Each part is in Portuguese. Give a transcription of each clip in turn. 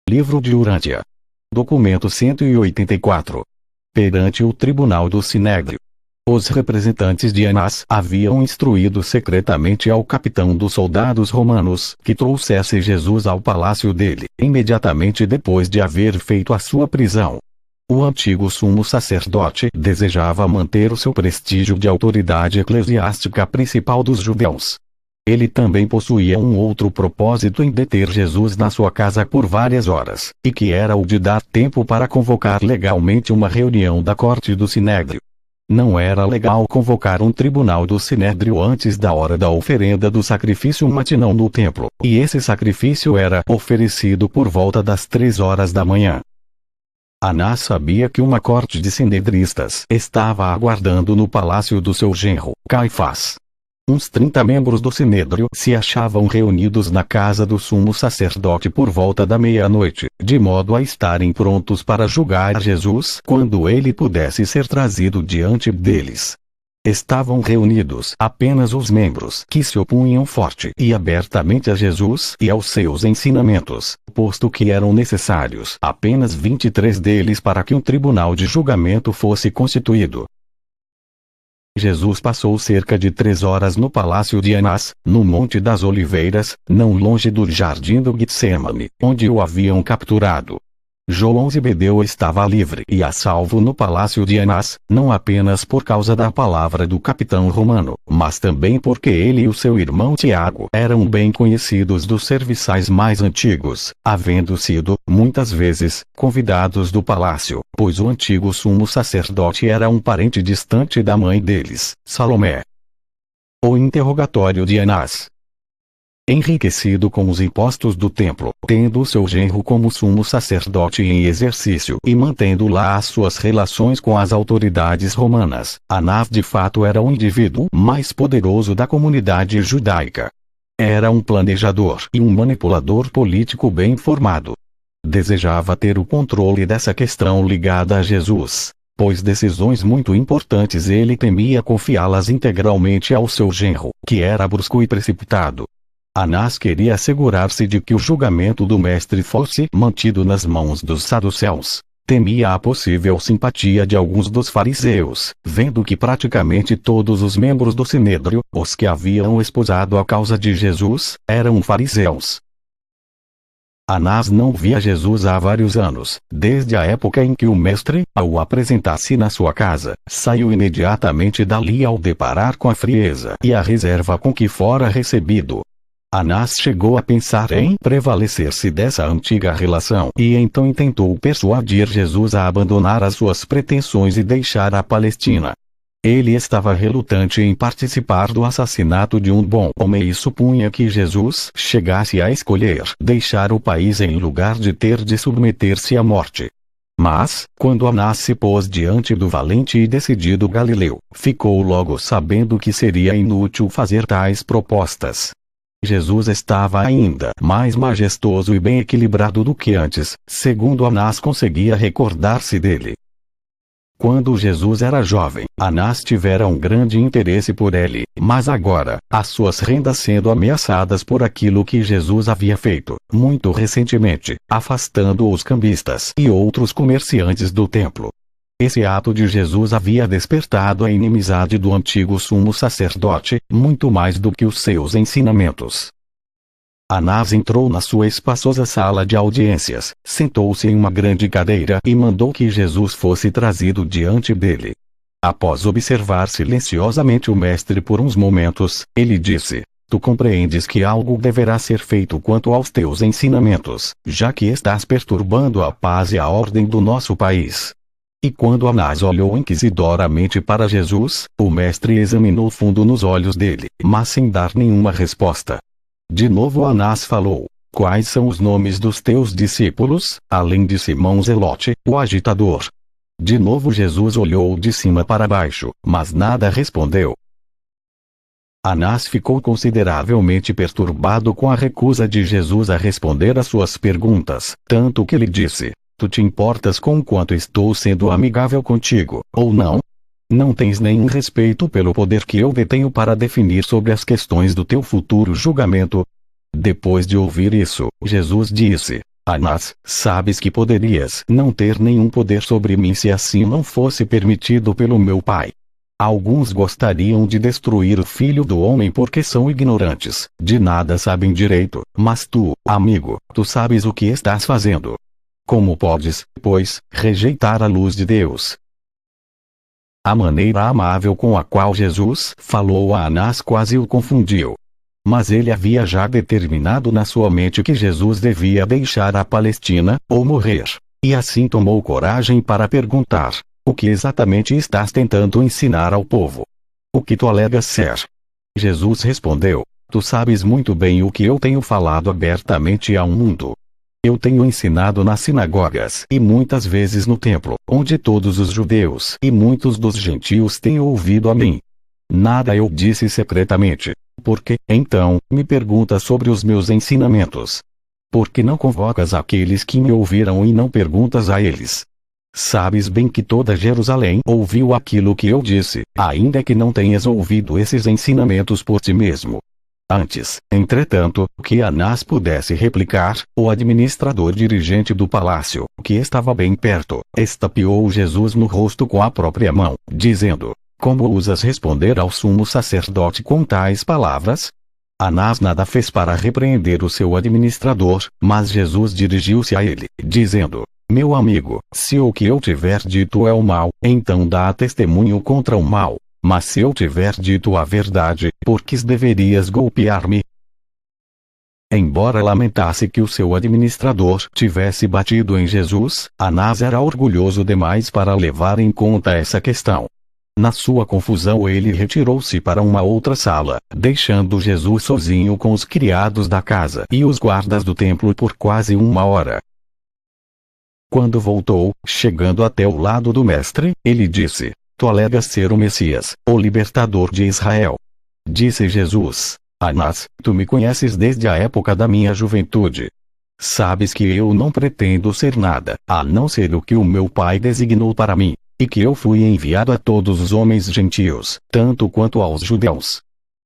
Livro de Urântia. Documento 184. Perante o tribunal do Sinédrio. Os representantes de Anás haviam instruído secretamente ao capitão dos soldados romanos que trouxesse Jesus ao palácio dele, imediatamente depois de haver feito a sua prisão. O antigo sumo sacerdote desejava manter o seu prestígio de autoridade eclesiástica principal dos judeus. Ele também possuía um outro propósito em deter Jesus na sua casa por várias horas, e que era o de dar tempo para convocar legalmente uma reunião da corte do Sinédrio. Não era legal convocar um tribunal do Sinédrio antes da hora da oferenda do sacrifício matinal no templo, e esse sacrifício era oferecido por volta das 3 horas da manhã. Anás sabia que uma corte de sinedristas estava aguardando no palácio do seu genro, Caifás. Uns 30 membros do Sinédrio se achavam reunidos na casa do sumo sacerdote por volta da meia-noite, de modo a estarem prontos para julgar Jesus quando ele pudesse ser trazido diante deles. Estavam reunidos apenas os membros que se opunham forte e abertamente a Jesus e aos seus ensinamentos, posto que eram necessários apenas 23 deles para que um tribunal de julgamento fosse constituído. Jesus passou cerca de 3 horas no palácio de Anás, no Monte das Oliveiras, não longe do jardim do Getsemane, onde o haviam capturado. João Zebedeu estava livre e a salvo no palácio de Anás, não apenas por causa da palavra do capitão romano, mas também porque ele e o seu irmão Tiago eram bem conhecidos dos serviçais mais antigos, havendo sido, muitas vezes, convidados do palácio, pois o antigo sumo sacerdote era um parente distante da mãe deles, Salomé. O interrogatório de Anás. Enriquecido com os impostos do templo, tendo o seu genro como sumo sacerdote em exercício e mantendo lá as suas relações com as autoridades romanas, Anás de fato era o indivíduo mais poderoso da comunidade judaica. Era um planejador e um manipulador político bem formado. Desejava ter o controle dessa questão ligada a Jesus, pois decisões muito importantes ele temia confiá-las integralmente ao seu genro, que era brusco e precipitado. Anás queria assegurar-se de que o julgamento do mestre fosse mantido nas mãos dos saduceus. Temia a possível simpatia de alguns dos fariseus, vendo que praticamente todos os membros do Sinédrio, os que haviam esposado a causa de Jesus, eram fariseus. Anás não via Jesus há vários anos, desde a época em que o mestre, ao o apresentasse na sua casa, saiu imediatamente dali ao deparar com a frieza e a reserva com que fora recebido. Anás chegou a pensar em prevalecer-se dessa antiga relação e então tentou persuadir Jesus a abandonar as suas pretensões e deixar a Palestina. Ele estava relutante em participar do assassinato de um bom homem e supunha que Jesus chegasse a escolher deixar o país em lugar de ter de submeter-se à morte. Mas, quando Anás se pôs diante do valente e decidido Galileu, ficou logo sabendo que seria inútil fazer tais propostas. Jesus estava ainda mais majestoso e bem equilibrado do que antes, segundo Anás conseguia recordar-se dele. Quando Jesus era jovem, Anás tivera um grande interesse por ele, mas agora, as suas rendas sendo ameaçadas por aquilo que Jesus havia feito, muito recentemente, afastando os cambistas e outros comerciantes do templo. Esse ato de Jesus havia despertado a inimizade do antigo sumo sacerdote, muito mais do que os seus ensinamentos. Anás entrou na sua espaçosa sala de audiências, sentou-se em uma grande cadeira e mandou que Jesus fosse trazido diante dele. Após observar silenciosamente o mestre por uns momentos, ele disse: Tu compreendes que algo deverá ser feito quanto aos teus ensinamentos, já que estás perturbando a paz e a ordem do nosso país. E quando Anás olhou inquisidoramente para Jesus, o mestre examinou fundo nos olhos dele, mas sem dar nenhuma resposta. De novo Anás falou: Quais são os nomes dos teus discípulos, além de Simão Zelote, o agitador? De novo Jesus olhou de cima para baixo, mas nada respondeu. Anás ficou consideravelmente perturbado com a recusa de Jesus a responder às suas perguntas, tanto que lhe disse: Tu te importas com o quanto estou sendo amigável contigo, ou não? Não tens nenhum respeito pelo poder que eu detenho para definir sobre as questões do teu futuro julgamento? Depois de ouvir isso, Jesus disse: Anás, sabes que poderias não ter nenhum poder sobre mim se assim não fosse permitido pelo meu Pai. Alguns gostariam de destruir o Filho do Homem porque são ignorantes, de nada sabem direito, mas tu, amigo, tu sabes o que estás fazendo. Como podes, pois, rejeitar a luz de Deus? A maneira amável com a qual Jesus falou a Anás quase o confundiu. Mas ele havia já determinado na sua mente que Jesus devia deixar a Palestina, ou morrer. E assim tomou coragem para perguntar: o que exatamente estás tentando ensinar ao povo? O que tu alegas ser? Jesus respondeu: tu sabes muito bem o que eu tenho falado abertamente ao mundo. Eu tenho ensinado nas sinagogas e muitas vezes no templo, onde todos os judeus e muitos dos gentios têm ouvido a mim. Nada eu disse secretamente. Por que, então, me perguntas sobre os meus ensinamentos? Por que não convocas aqueles que me ouviram e não perguntas a eles? Sabes bem que toda Jerusalém ouviu aquilo que eu disse, ainda que não tenhas ouvido esses ensinamentos por ti mesmo. Antes, entretanto, que Anás pudesse replicar, o administrador dirigente do palácio, que estava bem perto, estapeou Jesus no rosto com a própria mão, dizendo: como ousas responder ao sumo sacerdote com tais palavras? Anás nada fez para repreender o seu administrador, mas Jesus dirigiu-se a ele, dizendo: meu amigo, se o que eu tiver dito é o mal, então dá testemunho contra o mal. Mas se eu tiver dito a verdade, por que deverias golpear-me? Embora lamentasse que o seu administrador tivesse batido em Jesus, Anás era orgulhoso demais para levar em conta essa questão. Na sua confusão ele retirou-se para uma outra sala, deixando Jesus sozinho com os criados da casa e os guardas do templo por quase 1 hora. Quando voltou, chegando até o lado do mestre, ele disse: tu alegas ser o Messias, o libertador de Israel. Disse Jesus: Anás, tu me conheces desde a época da minha juventude. Sabes que eu não pretendo ser nada, a não ser o que o meu Pai designou para mim, e que eu fui enviado a todos os homens gentios, tanto quanto aos judeus.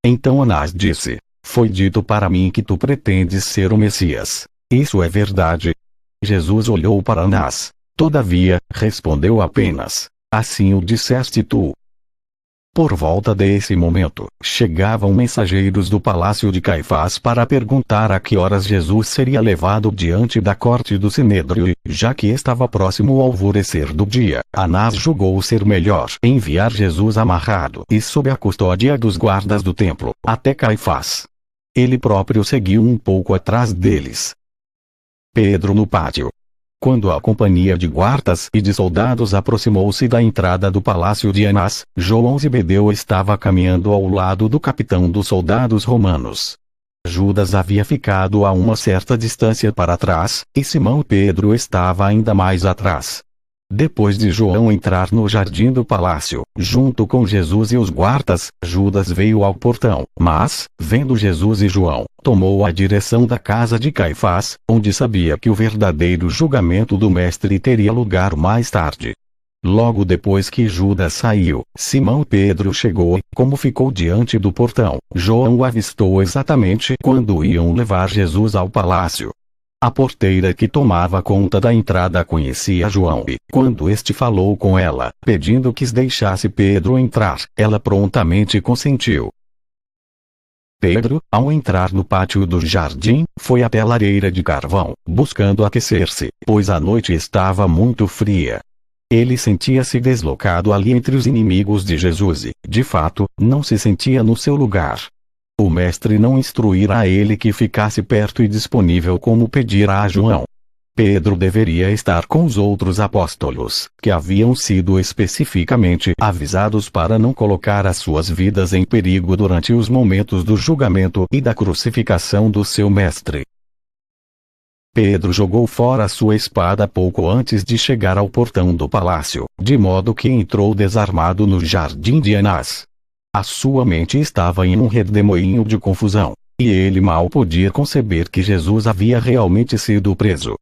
Então Anás disse: foi dito para mim que tu pretendes ser o Messias. Isso é verdade? Jesus olhou para Anás. Todavia, respondeu apenas: assim o disseste tu. Por volta desse momento, chegavam mensageiros do palácio de Caifás para perguntar a que horas Jesus seria levado diante da corte do Sinédrio e, já que estava próximo ao alvorecer do dia, Anás julgou ser melhor enviar Jesus amarrado e sob a custódia dos guardas do templo, até Caifás. Ele próprio seguiu um pouco atrás deles. Pedro no pátio. Quando a companhia de guardas e de soldados aproximou-se da entrada do palácio de Anás, João Zebedeu estava caminhando ao lado do capitão dos soldados romanos. Judas havia ficado a uma certa distância para trás, e Simão Pedro estava ainda mais atrás. Depois de João entrar no jardim do palácio, junto com Jesus e os guardas, Judas veio ao portão, mas, vendo Jesus e João, tomou a direção da casa de Caifás, onde sabia que o verdadeiro julgamento do mestre teria lugar mais tarde. Logo depois que Judas saiu, Simão Pedro chegou e, como ficou diante do portão, João o avistou exatamente quando iam levar Jesus ao palácio. A porteira que tomava conta da entrada conhecia João e, quando este falou com ela, pedindo que deixasse Pedro entrar, ela prontamente consentiu. Pedro, ao entrar no pátio do jardim, foi até a lareira de carvão, buscando aquecer-se, pois a noite estava muito fria. Ele sentia-se deslocado ali entre os inimigos de Jesus e, de fato, não se sentia no seu lugar. O mestre não instruíra a ele que ficasse perto e disponível como pedira a João. Pedro deveria estar com os outros apóstolos, que haviam sido especificamente avisados para não colocar as suas vidas em perigo durante os momentos do julgamento e da crucificação do seu mestre. Pedro jogou fora sua espada pouco antes de chegar ao portão do palácio, de modo que entrou desarmado no jardim de Anás. A sua mente estava em um redemoinho de confusão, e ele mal podia conceber que Jesus havia realmente sido preso.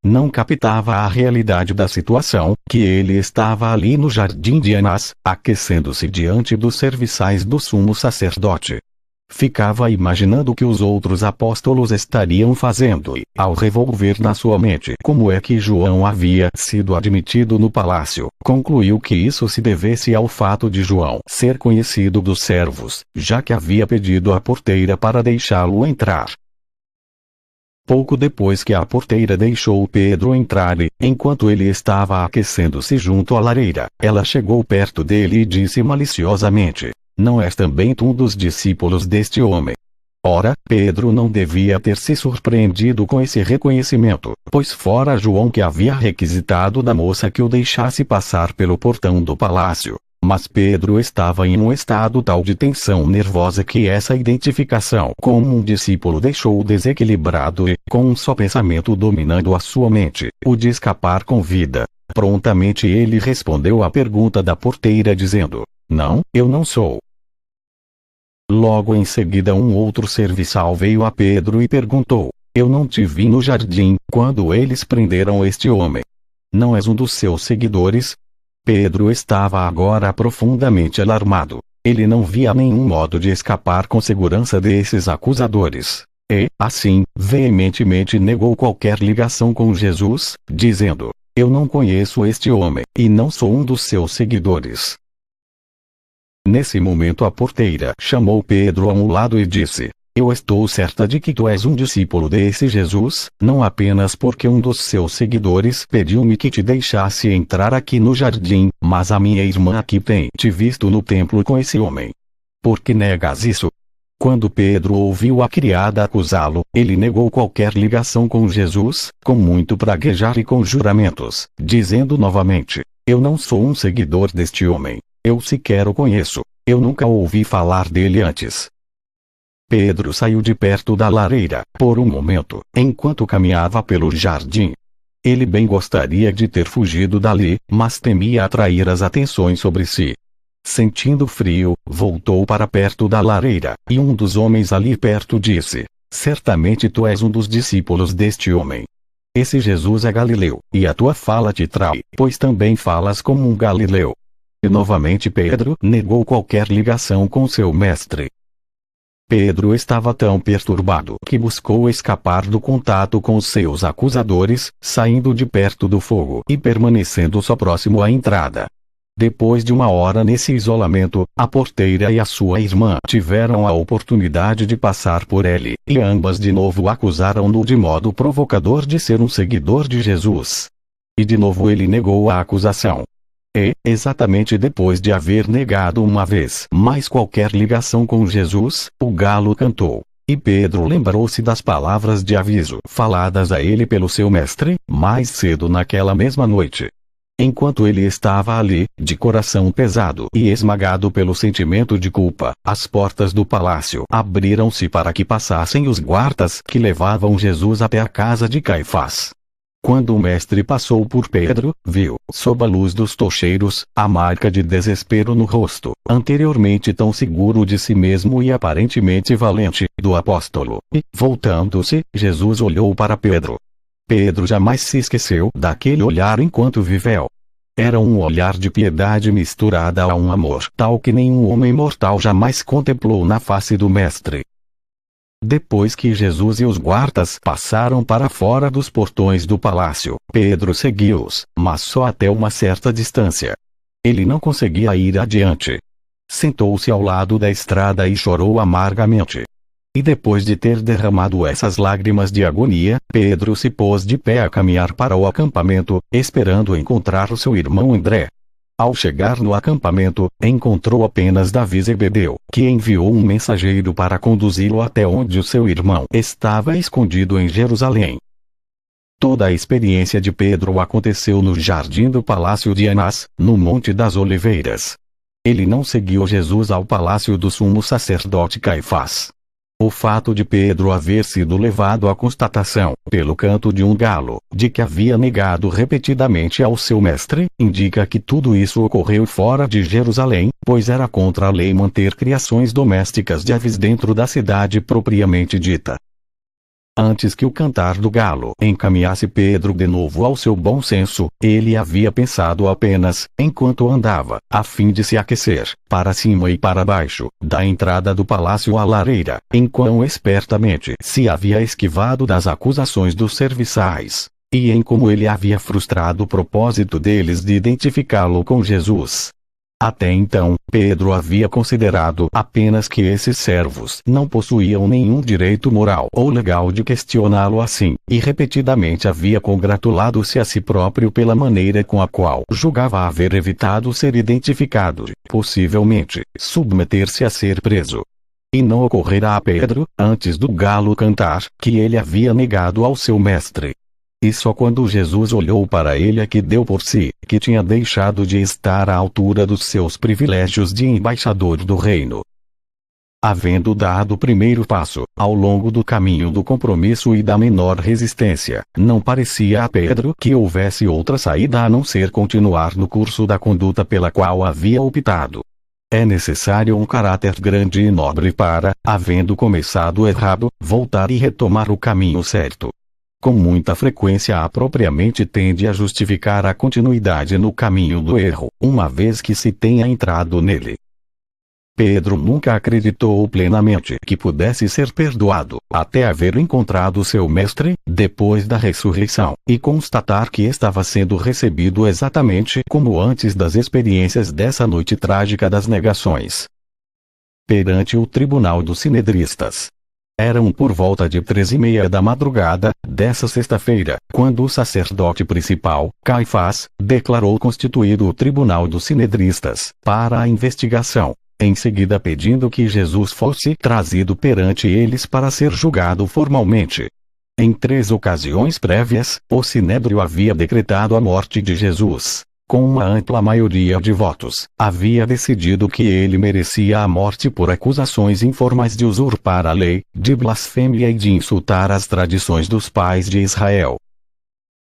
Não captava a realidade da situação, que ele estava ali no jardim de Anás, aquecendo-se diante dos serviçais do sumo sacerdote. Ficava imaginando o que os outros apóstolos estariam fazendo e, ao revolver na sua mente como é que João havia sido admitido no palácio, concluiu que isso se devesse ao fato de João ser conhecido dos servos, já que havia pedido à porteira para deixá-lo entrar. Pouco depois que a porteira deixou Pedro entrar e, enquanto ele estava aquecendo-se junto à lareira, ela chegou perto dele e disse maliciosamente: "Não és também tu um dos discípulos deste homem?" Ora, Pedro não devia ter se surpreendido com esse reconhecimento, pois fora João que havia requisitado da moça que o deixasse passar pelo portão do palácio. Mas Pedro estava em um estado tal de tensão nervosa que essa identificação como um discípulo deixou-o desequilibrado e, com um só pensamento dominando a sua mente, o de escapar com vida. Prontamente ele respondeu à pergunta da porteira dizendo: "Não, eu não sou." Logo em seguida um outro serviçal veio a Pedro e perguntou: "Eu não te vi no jardim, quando eles prenderam este homem. Não és um dos seus seguidores?" Pedro estava agora profundamente alarmado. Ele não via nenhum modo de escapar com segurança desses acusadores. E, assim, veementemente negou qualquer ligação com Jesus, dizendo: "Eu não conheço este homem, e não sou um dos seus seguidores." Nesse momento a porteira chamou Pedro a um lado e disse: "Eu estou certa de que tu és um discípulo desse Jesus, não apenas porque um dos seus seguidores pediu-me que te deixasse entrar aqui no jardim, mas a minha irmã aqui tem te visto no templo com esse homem. Por que negas isso?" Quando Pedro ouviu a criada acusá-lo, ele negou qualquer ligação com Jesus, com muito praguejar e com juramentos, dizendo novamente: "Eu não sou um seguidor deste homem. Eu sequer o conheço. Eu nunca ouvi falar dele antes." Pedro saiu de perto da lareira, por um momento, enquanto caminhava pelo jardim. Ele bem gostaria de ter fugido dali, mas temia atrair as atenções sobre si. Sentindo frio, voltou para perto da lareira, e um dos homens ali perto disse: "Certamente tu és um dos discípulos deste homem. Esse Jesus é galileu, e a tua fala te trai, pois também falas como um galileu." E novamente Pedro negou qualquer ligação com seu mestre. Pedro estava tão perturbado que buscou escapar do contato com seus acusadores, saindo de perto do fogo e permanecendo só próximo à entrada. Depois de uma hora nesse isolamento, a porteira e a sua irmã tiveram a oportunidade de passar por ele, e ambas de novo acusaram-no de modo provocador de ser um seguidor de Jesus. E de novo ele negou a acusação. E, exatamente depois de haver negado uma vez mais qualquer ligação com Jesus, o galo cantou. E Pedro lembrou-se das palavras de aviso faladas a ele pelo seu mestre, mais cedo naquela mesma noite. Enquanto ele estava ali, de coração pesado e esmagado pelo sentimento de culpa, as portas do palácio abriram-se para que passassem os guardas que levavam Jesus até a casa de Caifás. Quando o mestre passou por Pedro, viu, sob a luz dos tocheiros, a marca de desespero no rosto, anteriormente tão seguro de si mesmo e aparentemente valente, do apóstolo. E, voltando-se, Jesus olhou para Pedro. Pedro jamais se esqueceu daquele olhar enquanto viveu. Era um olhar de piedade misturada a um amor tal que nenhum homem mortal jamais contemplou na face do mestre. Depois que Jesus e os guardas passaram para fora dos portões do palácio, Pedro seguiu-os, mas só até uma certa distância. Ele não conseguia ir adiante. Sentou-se ao lado da estrada e chorou amargamente. E depois de ter derramado essas lágrimas de agonia, Pedro se pôs de pé a caminhar para o acampamento, esperando encontrar o seu irmão André. Ao chegar no acampamento, encontrou apenas Davi Zebedeu, que enviou um mensageiro para conduzi-lo até onde o seu irmão estava escondido em Jerusalém. Toda a experiência de Pedro aconteceu no jardim do palácio de Anás, no Monte das Oliveiras. Ele não seguiu Jesus ao palácio do sumo sacerdote Caifás. O fato de Pedro haver sido levado à constatação, pelo canto de um galo, de que havia negado repetidamente ao seu mestre, indica que tudo isso ocorreu fora de Jerusalém, pois era contra a lei manter criações domésticas de aves dentro da cidade propriamente dita. Antes que o cantar do galo encaminhasse Pedro de novo ao seu bom senso, ele havia pensado apenas, enquanto andava, a fim de se aquecer, para cima e para baixo, da entrada do palácio à lareira, em quão espertamente se havia esquivado das acusações dos serviçais, e em como ele havia frustrado o propósito deles de identificá-lo com Jesus. Até então, Pedro havia considerado apenas que esses servos não possuíam nenhum direito moral ou legal de questioná-lo assim, e repetidamente havia congratulado-se a si próprio pela maneira com a qual julgava haver evitado ser identificado e, possivelmente, submeter-se a ser preso. E não ocorrera a Pedro, antes do galo cantar, que ele havia negado ao seu mestre. E só quando Jesus olhou para ele é que deu por si, que tinha deixado de estar à altura dos seus privilégios de embaixador do reino. Havendo dado o primeiro passo, ao longo do caminho do compromisso e da menor resistência, não parecia a Pedro que houvesse outra saída a não ser continuar no curso da conduta pela qual havia optado. É necessário um caráter grande e nobre para, havendo começado errado, voltar e retomar o caminho certo. Com muita frequência a propriamente tende a justificar a continuidade no caminho do erro, uma vez que se tenha entrado nele. Pedro nunca acreditou plenamente que pudesse ser perdoado, até haver encontrado seu mestre, depois da ressurreição, e constatar que estava sendo recebido exatamente como antes das experiências dessa noite trágica das negações. Perante o tribunal dos sinedristas. Eram por volta de 3:30 da madrugada, dessa sexta-feira, quando o sacerdote principal, Caifás, declarou constituído o tribunal dos sinedristas, para a investigação, em seguida pedindo que Jesus fosse trazido perante eles para ser julgado formalmente. Em 3 ocasiões prévias, o sinédrio havia decretado a morte de Jesus. Com uma ampla maioria de votos, havia decidido que ele merecia a morte por acusações informais de usurpar a lei, de blasfêmia e de insultar as tradições dos pais de Israel.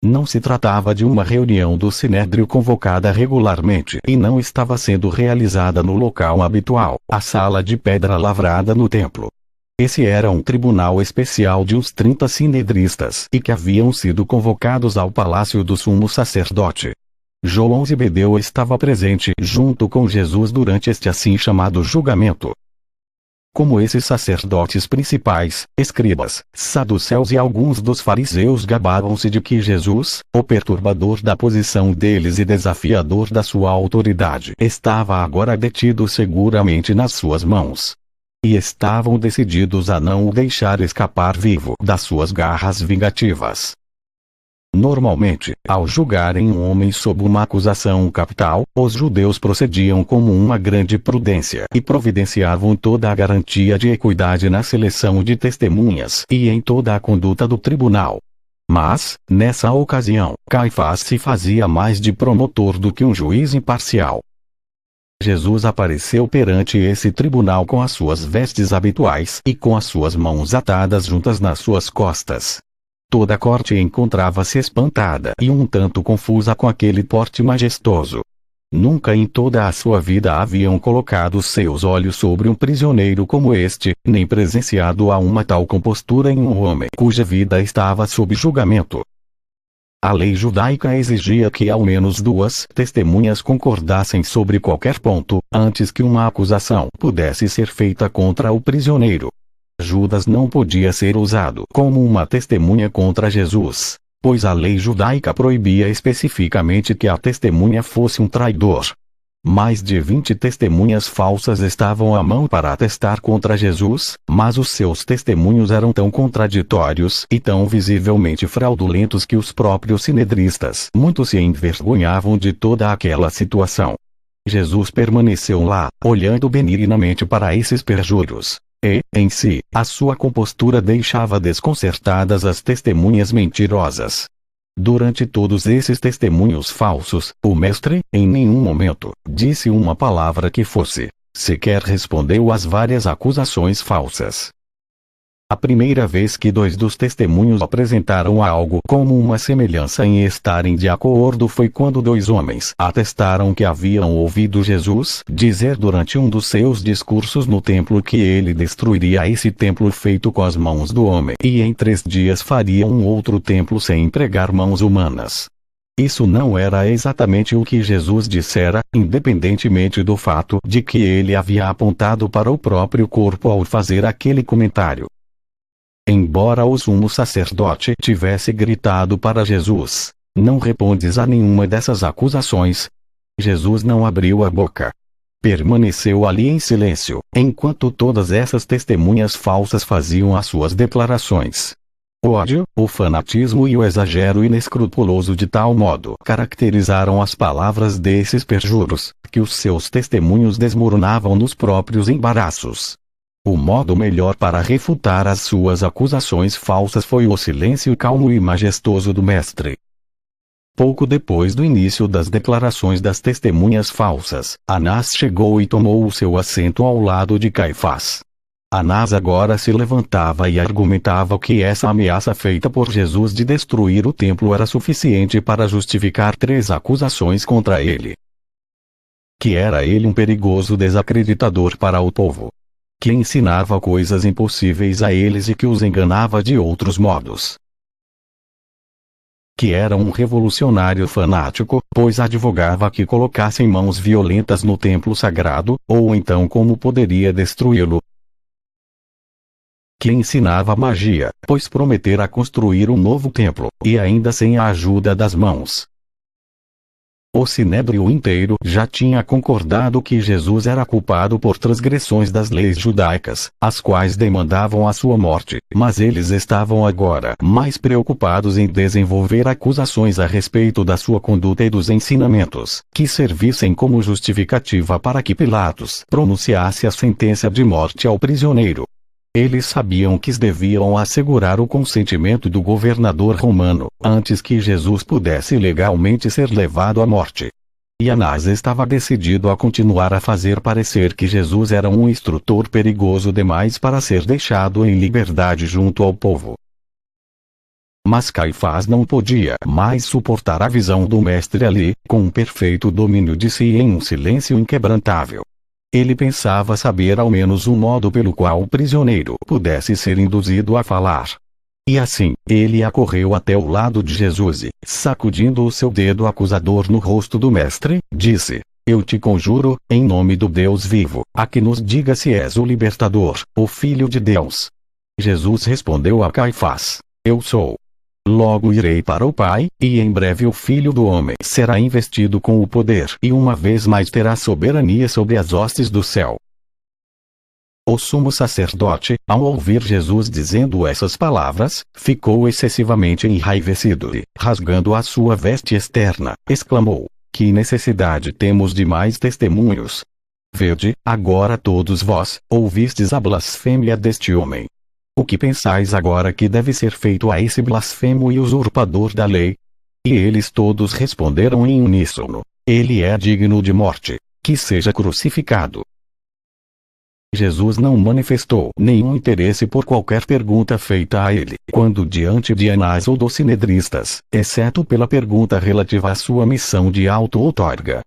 Não se tratava de uma reunião do sinédrio convocada regularmente e não estava sendo realizada no local habitual, a sala de pedra lavrada no templo. Esse era um tribunal especial de uns 30 sinedristas e que haviam sido convocados ao palácio do sumo sacerdote. João Zebedeu estava presente junto com Jesus durante este assim chamado julgamento. Como esses sacerdotes principais, escribas, saduceus e alguns dos fariseus gabavam-se de que Jesus, o perturbador da posição deles e desafiador da sua autoridade, estava agora detido seguramente nas suas mãos. E estavam decididos a não o deixar escapar vivo das suas garras vingativas. Normalmente, ao julgarem um homem sob uma acusação capital, os judeus procediam com uma grande prudência e providenciavam toda a garantia de equidade na seleção de testemunhas e em toda a conduta do tribunal. Mas, nessa ocasião, Caifás se fazia mais de promotor do que um juiz imparcial. Jesus apareceu perante esse tribunal com as suas vestes habituais e com as suas mãos atadas juntas nas suas costas. Toda a corte encontrava-se espantada e um tanto confusa com aquele porte majestoso. Nunca em toda a sua vida haviam colocado seus olhos sobre um prisioneiro como este, nem presenciado a uma tal compostura em um homem cuja vida estava sob julgamento. A lei judaica exigia que ao menos 2 testemunhas concordassem sobre qualquer ponto, antes que uma acusação pudesse ser feita contra o prisioneiro. Judas não podia ser usado como uma testemunha contra Jesus, pois a lei judaica proibia especificamente que a testemunha fosse um traidor. Mais de 20 testemunhas falsas estavam à mão para atestar contra Jesus, mas os seus testemunhos eram tão contraditórios e tão visivelmente fraudulentos que os próprios sinedristas muito se envergonhavam de toda aquela situação. Jesus permaneceu lá, olhando benignamente para esses perjuros. E, em si, a sua compostura deixava desconcertadas as testemunhas mentirosas. Durante todos esses testemunhos falsos, o mestre, em nenhum momento, disse uma palavra que fosse, sequer respondeu às várias acusações falsas. A primeira vez que dois dos testemunhos apresentaram algo como uma semelhança em estarem de acordo foi quando dois homens atestaram que haviam ouvido Jesus dizer durante um dos seus discursos no templo que ele destruiria esse templo feito com as mãos do homem e em 3 dias faria um outro templo sem empregar mãos humanas. Isso não era exatamente o que Jesus dissera, independentemente do fato de que ele havia apontado para o próprio corpo ao fazer aquele comentário. Embora o sumo sacerdote tivesse gritado para Jesus: "Não respondes a nenhuma dessas acusações", Jesus não abriu a boca. Permaneceu ali em silêncio, enquanto todas essas testemunhas falsas faziam as suas declarações. O ódio, o fanatismo e o exagero inescrupuloso de tal modo caracterizaram as palavras desses perjuros, que os seus testemunhos desmoronavam nos próprios embaraços. O modo melhor para refutar as suas acusações falsas foi o silêncio calmo e majestoso do Mestre. Pouco depois do início das declarações das testemunhas falsas, Anás chegou e tomou o seu assento ao lado de Caifás. Anás agora se levantava e argumentava que essa ameaça feita por Jesus de destruir o templo era suficiente para justificar 3 acusações contra ele. Que era ele um perigoso desacreditador para o povo. Que ensinava coisas impossíveis a eles e que os enganava de outros modos. Que era um revolucionário fanático, pois advogava que colocassem mãos violentas no templo sagrado, ou então como poderia destruí-lo. Que ensinava magia, pois prometera construir um novo templo, e ainda sem a ajuda das mãos. O sinédrio inteiro já tinha concordado que Jesus era culpado por transgressões das leis judaicas, as quais demandavam a sua morte, mas eles estavam agora mais preocupados em desenvolver acusações a respeito da sua conduta e dos ensinamentos, que servissem como justificativa para que Pilatos pronunciasse a sentença de morte ao prisioneiro. Eles sabiam que deviam assegurar o consentimento do governador romano, antes que Jesus pudesse legalmente ser levado à morte. E Anás estava decidido a continuar a fazer parecer que Jesus era um instrutor perigoso demais para ser deixado em liberdade junto ao povo. Mas Caifás não podia mais suportar a visão do mestre ali, com um perfeito domínio de si em um silêncio inquebrantável. Ele pensava saber ao menos um modo pelo qual o prisioneiro pudesse ser induzido a falar. E assim, ele acorreu até o lado de Jesus e, sacudindo o seu dedo acusador no rosto do mestre, disse: "Eu te conjuro, em nome do Deus vivo, a que nos diga se és o libertador, o Filho de Deus." Jesus respondeu a Caifás: "Eu sou. Logo irei para o Pai, e em breve o Filho do Homem será investido com o poder e uma vez mais terá soberania sobre as hostes do céu." O sumo sacerdote, ao ouvir Jesus dizendo essas palavras, ficou excessivamente enraivecido e, rasgando a sua veste externa, exclamou: "Que necessidade temos de mais testemunhos? Vede, agora todos vós ouvistes a blasfêmia deste homem. O que pensais agora que deve ser feito a esse blasfemo e usurpador da lei?" E eles todos responderam em uníssono: "Ele é digno de morte, que seja crucificado." Jesus não manifestou nenhum interesse por qualquer pergunta feita a ele, quando diante de Anás ou dos sinedristas, exceto pela pergunta relativa à sua missão de auto-outorga.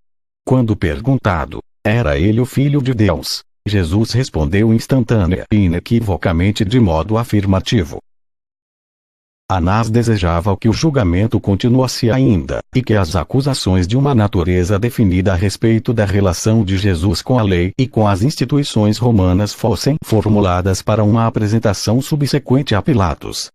Quando perguntado: "Era ele o Filho de Deus?", Jesus respondeu instantânea e inequivocamente de modo afirmativo. Anás desejava que o julgamento continuasse ainda, e que as acusações de uma natureza definida a respeito da relação de Jesus com a lei e com as instituições romanas fossem formuladas para uma apresentação subsequente a Pilatos.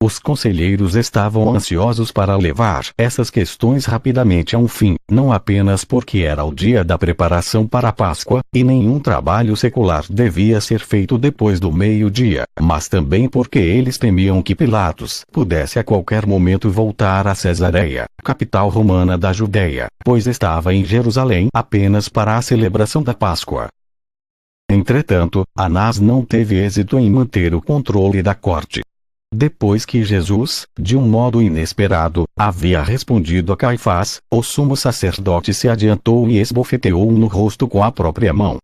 Os conselheiros estavam ansiosos para levar essas questões rapidamente a um fim, não apenas porque era o dia da preparação para a Páscoa, e nenhum trabalho secular devia ser feito depois do meio-dia, mas também porque eles temiam que Pilatos pudesse a qualquer momento voltar a Cesareia, capital romana da Judéia, pois estava em Jerusalém apenas para a celebração da Páscoa. Entretanto, Anás não teve êxito em manter o controle da corte. Depois que Jesus, de um modo inesperado, havia respondido a Caifás, o sumo sacerdote se adiantou e esbofeteou-o no rosto com a própria mão.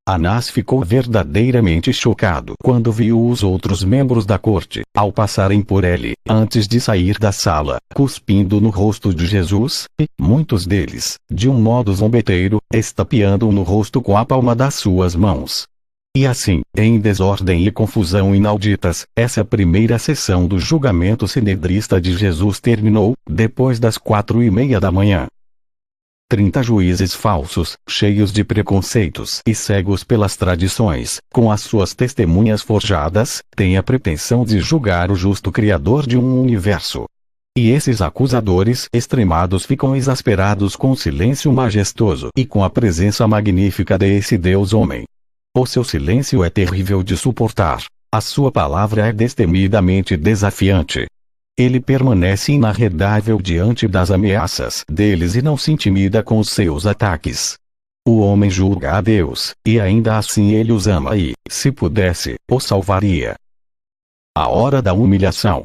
Anás ficou verdadeiramente chocado quando viu os outros membros da corte, ao passarem por ele, antes de sair da sala, cuspindo no rosto de Jesus, e, muitos deles, de um modo zombeteiro, estapeando-o no rosto com a palma das suas mãos. E assim, em desordem e confusão inauditas, essa primeira sessão do julgamento sinedrista de Jesus terminou, depois das 4:30 da manhã. 30 juízes falsos, cheios de preconceitos e cegos pelas tradições, com as suas testemunhas forjadas, têm a pretensão de julgar o justo Criador de um universo. E esses acusadores extremados ficam exasperados com o silêncio majestoso e com a presença magnífica desse Deus-homem. O seu silêncio é terrível de suportar. A sua palavra é destemidamente desafiante. Ele permanece inarredável diante das ameaças deles e não se intimida com os seus ataques. O homem julga a Deus, e ainda assim ele os ama e, se pudesse, o salvaria. A hora da humilhação.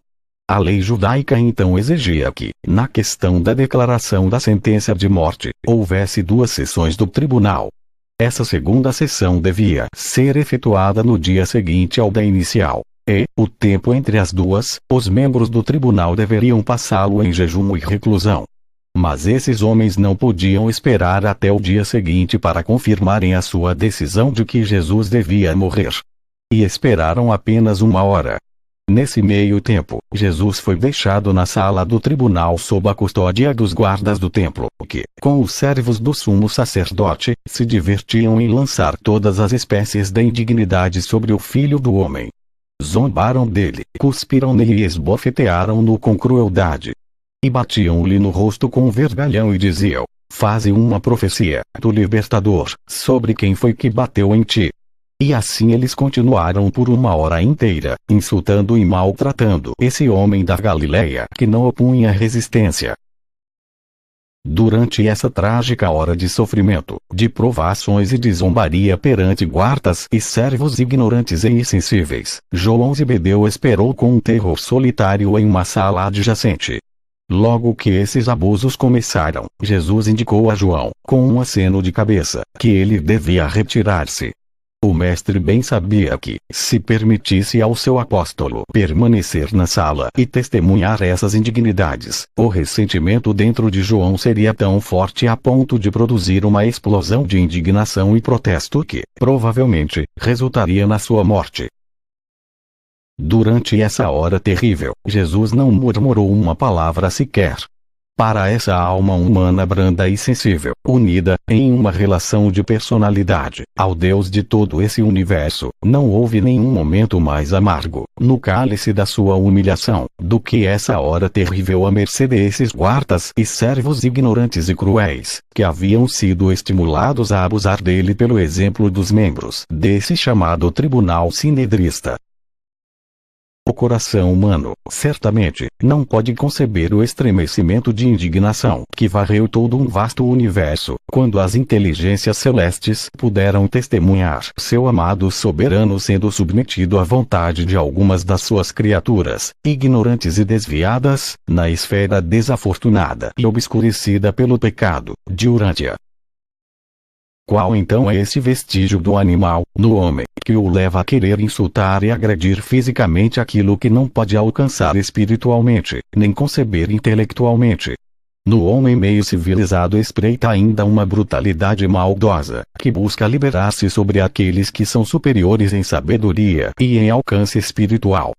A lei judaica então exigia que, na questão da declaração da sentença de morte, houvesse 2 sessões do tribunal. Essa segunda sessão devia ser efetuada no dia seguinte ao da inicial. E, o tempo entre as duas, os membros do tribunal deveriam passá-lo em jejum e reclusão. Mas esses homens não podiam esperar até o dia seguinte para confirmarem a sua decisão de que Jesus devia morrer. E esperaram apenas 1 hora. Nesse meio tempo, Jesus foi deixado na sala do tribunal sob a custódia dos guardas do templo, que, com os servos do sumo sacerdote, se divertiam em lançar todas as espécies de indignidade sobre o Filho do Homem. Zombaram dele, cuspiram nele e esbofetearam-no com crueldade. E batiam-lhe no rosto com um vergalhão e diziam: faze uma profecia, do libertador, sobre quem foi que bateu em ti. E assim eles continuaram por 1 hora inteira, insultando e maltratando esse homem da Galileia que não opunha resistência. Durante essa trágica hora de sofrimento, de provações e de zombaria perante guardas e servos ignorantes e insensíveis, João Zebedeu esperou com um terror solitário em uma sala adjacente. Logo que esses abusos começaram, Jesus indicou a João, com um aceno de cabeça, que ele devia retirar-se. O mestre bem sabia que, se permitisse ao seu apóstolo permanecer na sala e testemunhar essas indignidades, o ressentimento dentro de João seria tão forte a ponto de produzir uma explosão de indignação e protesto que, provavelmente, resultaria na sua morte. Durante essa hora terrível, Jesus não murmurou uma palavra sequer. Para essa alma humana branda e sensível, unida, em uma relação de personalidade, ao Deus de todo esse universo, não houve nenhum momento mais amargo, no cálice da sua humilhação, do que essa hora terrível à mercê desses guardas e servos ignorantes e cruéis, que haviam sido estimulados a abusar dele pelo exemplo dos membros desse chamado tribunal sinedrista. O coração humano, certamente, não pode conceber o estremecimento de indignação que varreu todo um vasto universo, quando as inteligências celestes puderam testemunhar seu amado soberano sendo submetido à vontade de algumas das suas criaturas, ignorantes e desviadas, na esfera desafortunada e obscurecida pelo pecado, de Urântia. Qual então é esse vestígio do animal, no homem, que o leva a querer insultar e agredir fisicamente aquilo que não pode alcançar espiritualmente, nem conceber intelectualmente? No homem meio civilizado espreita ainda uma brutalidade maldosa, que busca liberar-se sobre aqueles que são superiores em sabedoria e em alcance espiritual.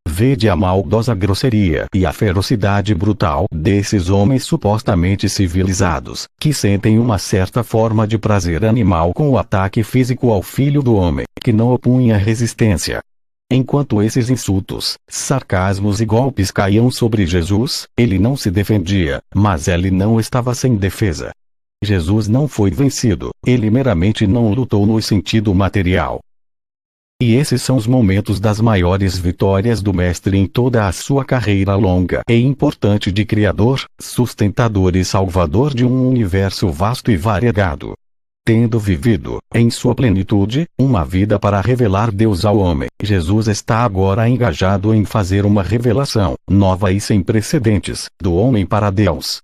Vede a maldosa grosseria e a ferocidade brutal desses homens supostamente civilizados, que sentem uma certa forma de prazer animal com o ataque físico ao Filho do Homem, que não opunha resistência. Enquanto esses insultos, sarcasmos e golpes caíam sobre Jesus, ele não se defendia, mas ele não estava sem defesa. Jesus não foi vencido, ele meramente não lutou no sentido material. E esses são os momentos das maiores vitórias do Mestre em toda a sua carreira longa e importante de Criador, sustentador e salvador de um universo vasto e variegado. Tendo vivido, em sua plenitude, uma vida para revelar Deus ao homem, Jesus está agora engajado em fazer uma revelação, nova e sem precedentes, do homem para Deus.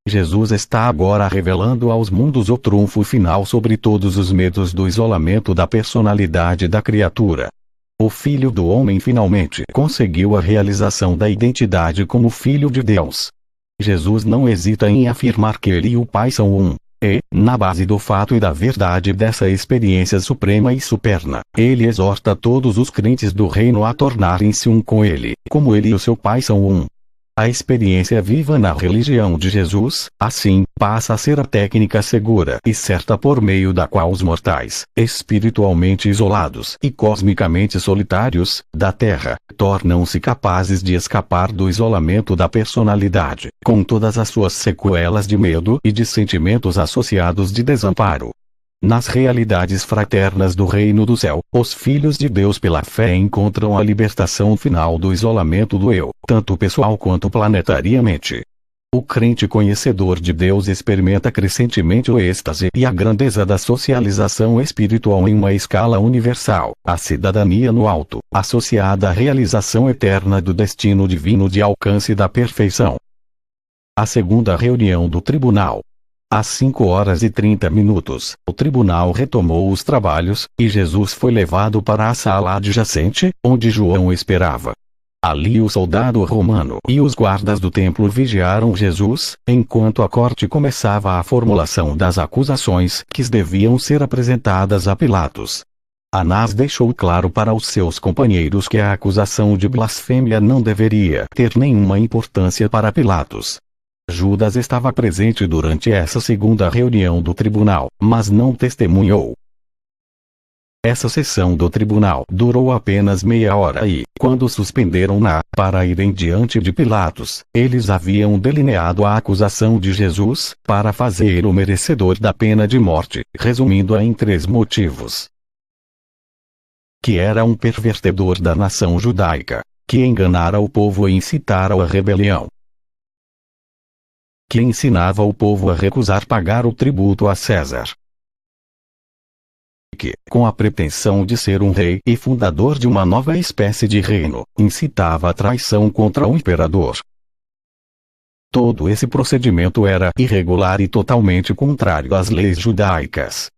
Jesus está agora revelando aos mundos o trunfo final sobre todos os medos do isolamento da personalidade da criatura. O Filho do Homem finalmente conseguiu a realização da identidade como Filho de Deus. Jesus não hesita em afirmar que ele e o Pai são um. E, na base do fato e da verdade dessa experiência suprema e superna, ele exorta todos os crentes do reino a tornarem-se um com ele, como ele e o seu Pai são um. A experiência viva na religião de Jesus, assim, passa a ser a técnica segura e certa por meio da qual os mortais, espiritualmente isolados e cosmicamente solitários, da Terra, tornam-se capazes de escapar do isolamento da personalidade, com todas as suas sequelas de medo e de sentimentos associados de desamparo. Nas realidades fraternas do reino do céu, os filhos de Deus pela fé encontram a libertação final do isolamento do eu, tanto pessoal quanto planetariamente. O crente conhecedor de Deus experimenta crescentemente o êxtase e a grandeza da socialização espiritual em uma escala universal, a cidadania no alto, associada à realização eterna do destino divino de alcance da perfeição. A segunda reunião do tribunal. Às 5h30, o tribunal retomou os trabalhos, e Jesus foi levado para a sala adjacente, onde João esperava. Ali o soldado romano e os guardas do templo vigiaram Jesus, enquanto a corte começava a formulação das acusações que deviam ser apresentadas a Pilatos. Anás deixou claro para os seus companheiros que a acusação de blasfêmia não deveria ter nenhuma importância para Pilatos. Judas estava presente durante essa segunda reunião do tribunal, mas não testemunhou. Essa sessão do tribunal durou apenas meia hora e, quando suspenderam-na, para irem diante de Pilatos, eles haviam delineado a acusação de Jesus, para fazer-o merecedor da pena de morte, resumindo-a em 3 motivos. Que era um pervertedor da nação judaica, que enganara o povo e incitara à rebelião, que ensinava o povo a recusar pagar o tributo a César, que, com a pretensão de ser um rei e fundador de uma nova espécie de reino, incitava a traição contra o imperador. Todo esse procedimento era irregular e totalmente contrário às leis judaicas.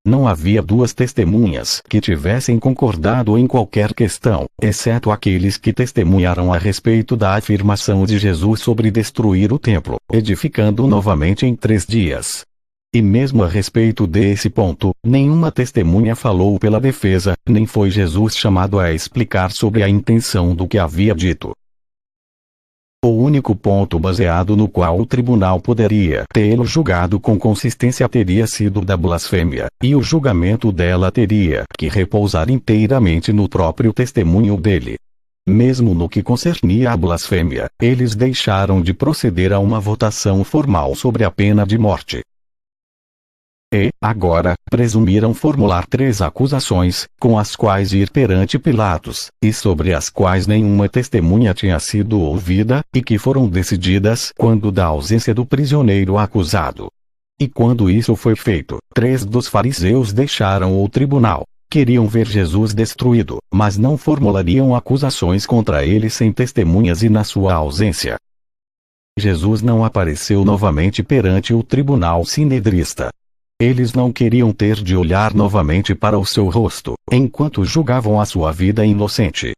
Não havia 2 testemunhas que tivessem concordado em qualquer questão, exceto aqueles que testemunharam a respeito da afirmação de Jesus sobre destruir o templo, edificando novamente em 3 dias. E mesmo a respeito desse ponto, nenhuma testemunha falou pela defesa, nem foi Jesus chamado a explicar sobre a intenção do que havia dito. O único ponto baseado no qual o tribunal poderia tê-lo julgado com consistência teria sido da blasfêmia, e o julgamento dela teria que repousar inteiramente no próprio testemunho dele. Mesmo no que concernia à blasfêmia, eles deixaram de proceder a uma votação formal sobre a pena de morte. E, agora, presumiram formular 3 acusações, com as quais ir perante Pilatos, e sobre as quais nenhuma testemunha tinha sido ouvida, e que foram decididas quando da ausência do prisioneiro acusado. E quando isso foi feito, 3 dos fariseus deixaram o tribunal. Queriam ver Jesus destruído, mas não formulariam acusações contra ele sem testemunhas e na sua ausência. Jesus não apareceu novamente perante o tribunal sinedrista. Eles não queriam ter de olhar novamente para o seu rosto, enquanto julgavam a sua vida inocente.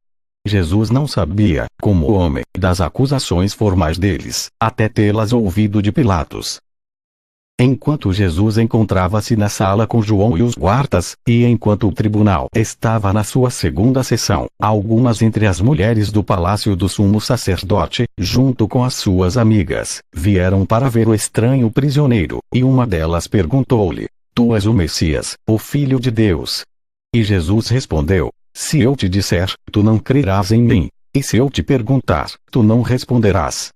Jesus não sabia, como homem, das acusações formais deles, até tê-las ouvido de Pilatos. Enquanto Jesus encontrava-se na sala com João e os guardas, e enquanto o tribunal estava na sua segunda sessão, algumas entre as mulheres do palácio do sumo sacerdote, junto com as suas amigas, vieram para ver o estranho prisioneiro, e uma delas perguntou-lhe: "Tu és o Messias, o Filho de Deus?" E Jesus respondeu: "Se eu te disser, tu não crerás em mim, e se eu te perguntar, tu não responderás."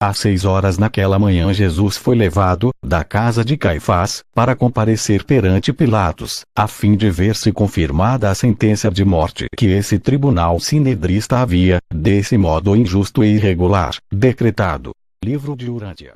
Às 6h naquela manhã Jesus foi levado, da casa de Caifás, para comparecer perante Pilatos, a fim de ver se confirmada a sentença de morte que esse tribunal sinedrista havia, desse modo injusto e irregular, decretado. Livro de Urântia.